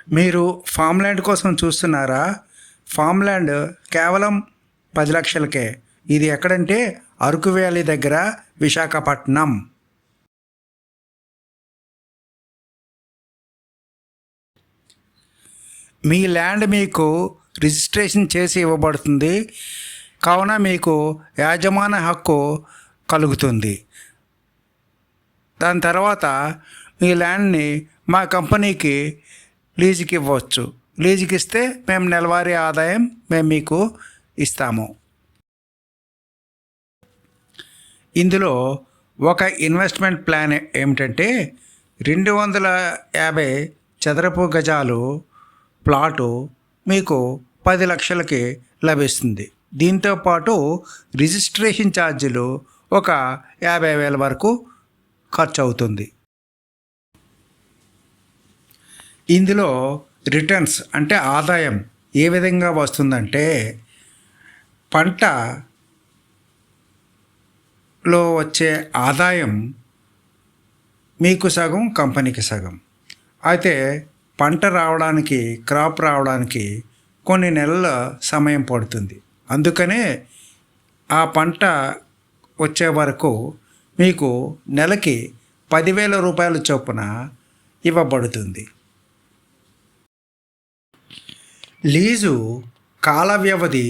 మీరు farm land కోసం చూస్తున్నారా? ఫామ్ ల్యాండ్ కేవలం 10 లక్షలకే. ఇది ఎక్కడంటే అరకు వ్యాలీ దగ్గర, విశాఖపట్నం. మీ ల్యాండ్ మీకు రిజిస్ట్రేషన్ చేసి ఇవ్వబడుతుంది, కావున మీకు యాజమాన్య హక్కు కలుగుతుంది. దాని తర్వాత మీ ల్యాండ్ని మా కంపెనీకి లీజుకి ఇవ్వచ్చు. లీజుకి ఇస్తే మేము నెలవారీ ఆదాయం మీకు ఇస్తాము. ఇందులో ఒక ఇన్వెస్ట్మెంట్ ప్లాన్ ఏమిటంటే 250 చదరపు గజాలు ప్లాటు మీకు 10 లక్షలకి లభిస్తుంది. దీంతోపాటు రిజిస్ట్రేషన్ ఛార్జీలు ఒక 50,000 వరకు ఖర్చు అవుతుంది. ఇందులో రిటర్న్స్ అంటే ఆదాయం ఏ విధంగా వస్తుందంటే, పంటలో వచ్చే ఆదాయం మీకు సగం, కంపెనీకి సగం. అయితే పంట రావడానికి, క్రాప్ రావడానికి కొన్ని నెలల సమయం పడుతుంది. అందుకనే ఆ పంట వచ్చే వరకు మీకు నెలకి 10,000 రూపాయల చొప్పున ఇవ్వబడుతుంది. లీజు కాల వ్యవధి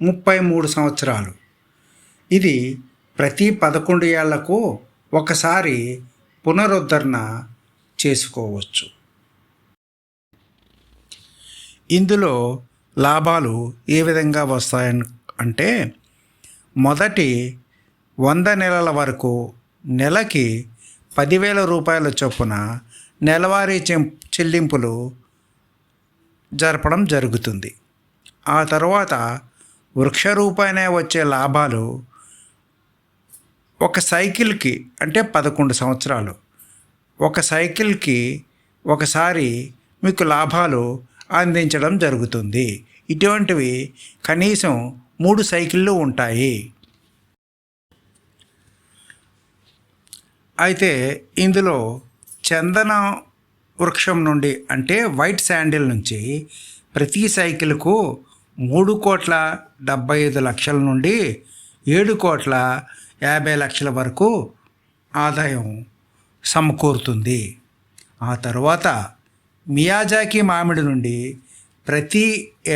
33 సంవత్సరాలు. ఇది ప్రతి 11 ఏళ్లకు ఒకసారి పునరుద్ధరణ చేసుకోవచ్చు. ఇందులో లాభాలు ఏ విధంగా వస్తాయని అంటే, మొదటి 100 నెలల వరకు నెలకి 10,000 రూపాయల చొప్పున నెలవారీ చెల్లింపులు జరపడం జరుగుతుంది. ఆ తర్వాత వృక్ష రూపాయన వచ్చే లాభాలు ఒక సైకిల్కి అంటే 11 సంవత్సరాలు, ఒక సైకిల్కి ఒకసారి మీకు లాభాలు అందించడం జరుగుతుంది. ఇటువంటివి కనీసం 3 సైకిళ్ళు ఉంటాయి. అయితే ఇందులో చందన వృక్షం నుండి అంటే వైట్ శాండిల్ నుంచి ప్రతి సైకిల్కు 3,75,00,000 నుండి 7,50,00,000 వరకు ఆదాయం సమకూరుతుంది. ఆ తర్వాత మియాజాకి మామిడి నుండి ప్రతి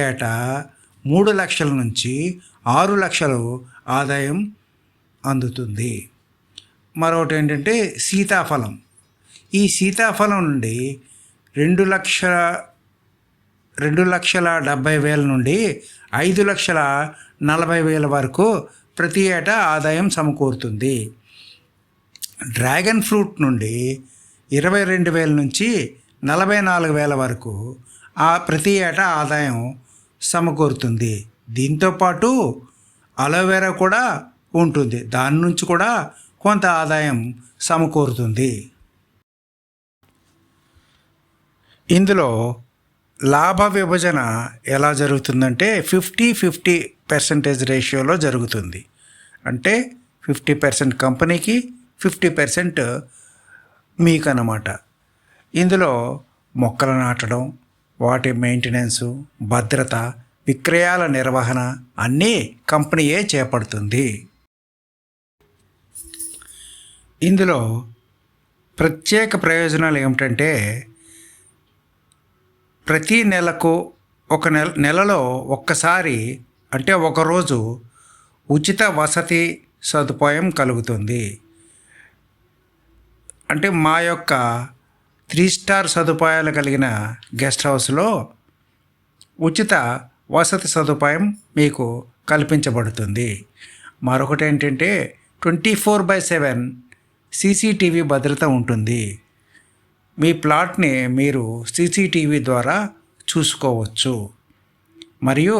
ఏటా 3 లక్షల నుంచి 6 లక్షలు ఆదాయం అందుతుంది. మరొకటి ఏంటంటే సీతాఫలం. ఈ సీతాఫలం నుండి 2,70,000 నుండి 5,40,000 వరకు ప్రతి ఏటా ఆదాయం సమకూరుతుంది. డ్రాగన్ ఫ్రూట్ నుండి 22,000 నుంచి 44,000 వరకు ప్రతి ఏటా ఆదాయం సమకూరుతుంది. దీంతోపాటు అలోవెరా కూడా ఉంటుంది, దాని నుంచి కూడా కొంత ఆదాయం సమకూరుతుంది. ఇందులో లాభ విభజన ఎలా జరుగుతుందంటే 50-50% రేషియోలో జరుగుతుంది. అంటే 50% కంపెనీకి, 50% మీకు అన్నమాట. ఇందులో మొక్కలు నాటడం, వాటి మెయింటెనెన్సు, భద్రత, విక్రయాల నిర్వహణ అన్నీ కంపెనీయే చేపడుతుంది. ఇందులో ప్రత్యేక ప్రయోజనాలు ఏమిటంటే, ప్రతి నెలకు నెలలో ఒక్కసారి అంటే ఒకరోజు ఉచిత వసతి సదుపాయం కలుగుతుంది. అంటే మా యొక్క 3 స్టార్ సదుపాయాలు కలిగిన గెస్ట్ హౌస్లో ఉచిత వసతి సదుపాయం మీకు కల్పించబడుతుంది. మరొకటి ఏంటంటే 24/7 CCTV భద్రత ఉంటుంది. మీ ప్లాట్ని మీరు CCTV ద్వారా చూసుకోవచ్చు. మరియు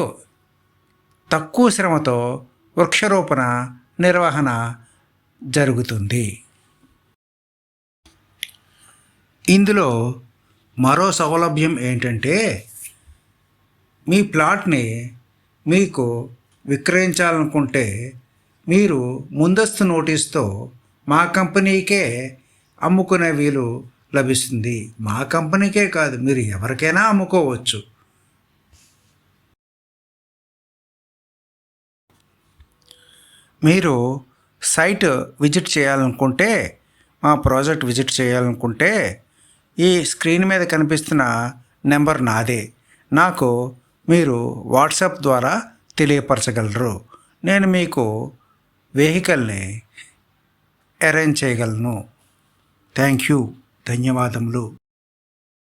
తక్కువ శ్రమతో వృక్షారోపణ నిర్వహణ జరుగుతుంది. ఇందులో మరో సౌలభ్యం ఏంటంటే, మీ ప్లాట్ని మీకు విక్రయించాలనుకుంటే మీరు ముందస్తు నోటీస్తో మా కంపెనీకే అమ్ముకునే వీలు లభిస్తుంది. మా కంపెనీకే కాదు, మీరు ఎవరికైనా అమ్ముకోవచ్చు. మీరు సైట్ విజిట్ చేయాలనుకుంటే, మా ప్రాజెక్ట్ విజిట్ చేయాలనుకుంటే ఈ స్క్రీన్ మీద కనిపిస్తున్న నెంబర్ నాదే. నాకు మీరు వాట్సాప్ ద్వారా తెలియపరచగలరు. నేను మీకు వెహికల్ని అరేంజ్ చేయగలను. Thank you. ధన్యవాదములు.